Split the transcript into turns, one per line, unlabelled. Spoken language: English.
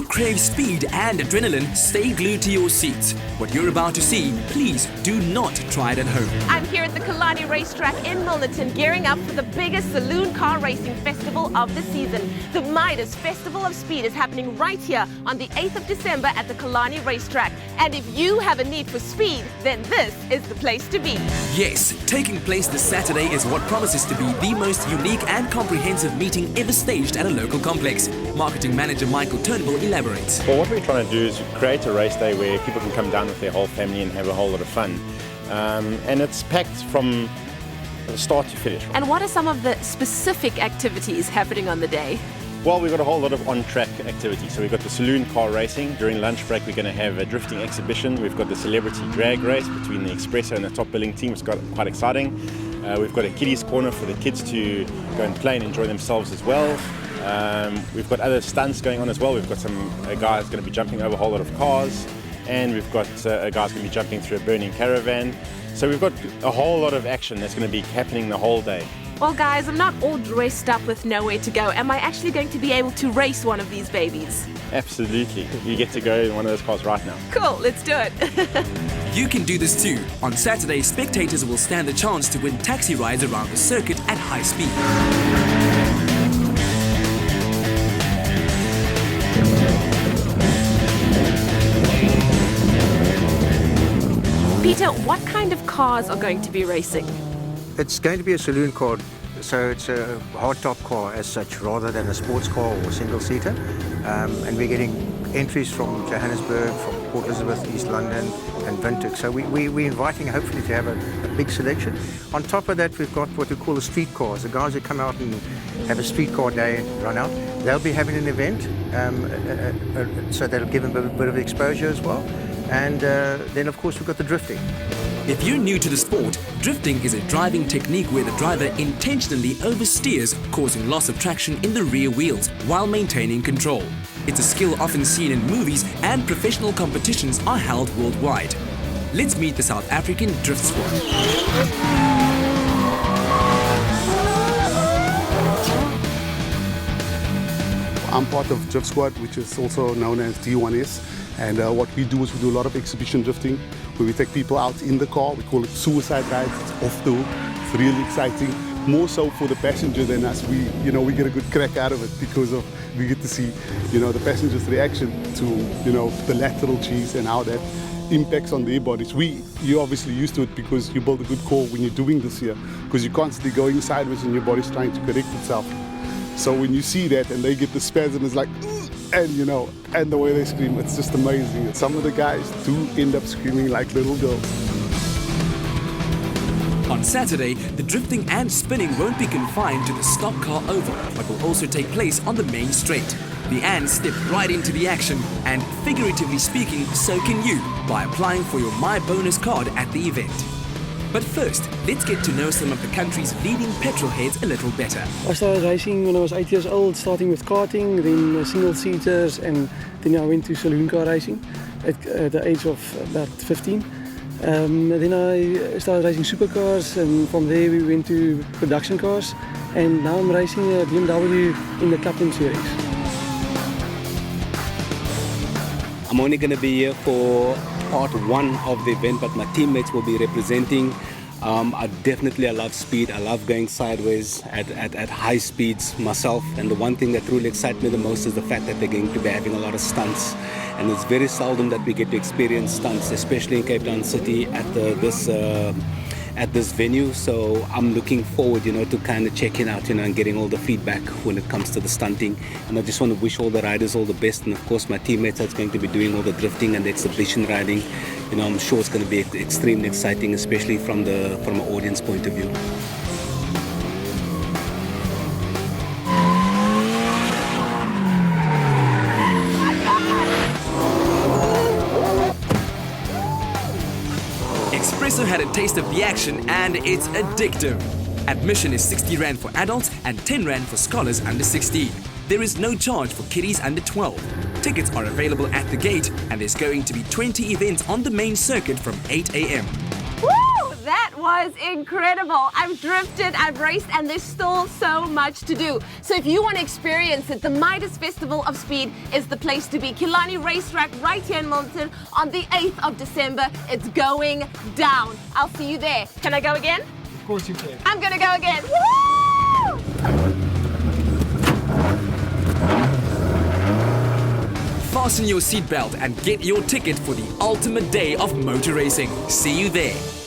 crave speed and adrenaline, stay glued to your seats. What you're about to see, please do not try it at home.
I'm here at the Killarney racetrack in Milnerton, gearing up for the biggest saloon car racing festival of the season. The Midas Festival of Speed is happening right here on the 8th of December at the Killarney racetrack. And if you have a need for speed, then this is the place to be.
Yes, taking place this Saturday is what promises to be the most unique and comprehensive meeting ever staged at a local complex. Marketing manager Michael Turnbull elaborates.
Well, what we're trying to do is create a race day where people can come down with their whole family and have a whole lot of fun. And it's packed from start to finish.
And what are some of the specific activities happening on the day?
Well, we've got a whole lot of on-track activity. So we've got the saloon car racing. During lunch break, we're going to have a drifting exhibition. We've got the celebrity drag race between the Expresso and the top billing team. It's quite exciting. We've got a kiddies corner for the kids to go and play and enjoy themselves as well. We've got other stunts going on as well. We've got some guys going to be jumping over a whole lot of cars, and we've got a guy's going to be jumping through a burning caravan. So we've got a whole lot of action that's going to be happening the whole day.
Well, guys, I'm not all dressed up with nowhere to go. Am I actually going to be able to race one of these babies?
Absolutely. You get to go in one of those cars right now.
Cool, let's do it.
You can do this too. On Saturday, spectators will stand a chance to win taxi rides around the circuit at high speed.
Peter, what kind of cars are going to be racing?
It's going to be a saloon car, so it's a hardtop car as such, rather than a sports car or single-seater. And we're getting entries from Johannesburg, from Port Elizabeth, East London, and Windhoek. So we're inviting, hopefully, to have a big selection. On top of that, we've got what we call the street cars. The guys who come out and have a street car day and run out, they'll be having an event, so that'll give them a bit of exposure as well. And then, of course, we've got the drifting.
If you're new to the sport, drifting is a driving technique where the driver intentionally oversteers, causing loss of traction in the rear wheels while maintaining control. It's a skill often seen in movies, and professional competitions are held worldwide. Let's meet the South African Drift Squad.
I'm part of Drift Squad, which is also known as D1S. And what we do is we do a lot of exhibition drifting, where we take people out in the car. We call it suicide rides. It's off the hook. It's really exciting. More so for the passenger than us. We get a good crack out of it because we get to see, the passenger's reaction to, the lateral G's and how that impacts on their bodies. You're obviously used to it because you build a good core when you're doing this here, because you're constantly going sideways and your body's trying to correct itself. So when you see that and they get the spasm, it's like, and the way they scream, it's just amazing. Some of the guys do end up screaming like little girls.
On Saturday, the drifting and spinning won't be confined to the stock car oval, but will also take place on the main straight. The Ants step right into the action, and figuratively speaking, so can you, by applying for your My Bonus card at the event. But first, let's get to know some of the country's leading petrol heads a little better.
I started racing when I was 8 years old, starting with karting, then single-seaters, and then I went to saloon car racing at the age of about 15. Then I started racing supercars, and from there we went to production cars, and now I'm racing a BMW in the Captain series.
I'm only going to be here for part one of the event, but my teammates will be representing. I love speed. I love going sideways at high speeds myself. And the one thing that really excites me the most is the fact that they're going to be having a lot of stunts. And it's very seldom that we get to experience stunts, especially in Cape Town City at this venue. So I'm looking forward, to kind of checking out, and getting all the feedback when it comes to the stunting. And I just want to wish all the riders all the best, and of course my teammates that's going to be doing all the drifting and the exhibition riding. I'm sure it's going to be extremely exciting, especially from an audience point of view.
Expresso had a taste of the action, and it's addictive. Admission is 60 Rand for adults and 10 Rand for scholars under 16. There is no charge for kiddies under 12. Tickets are available at the gate, and there's going to be 20 events on the main circuit from 8 a.m.
Woo! That was incredible. I've drifted, I've raced, and there's still so much to do. So if you want to experience it, the Midas Festival of Speed is the place to be. Killarney Racetrack right here in Milton on the 8th of December. It's going down. I'll see you there. Can I go again?
Of course you can.
I'm gonna go again. Woo!
Fasten your seatbelt and get your ticket for the ultimate day of motor racing. See you there.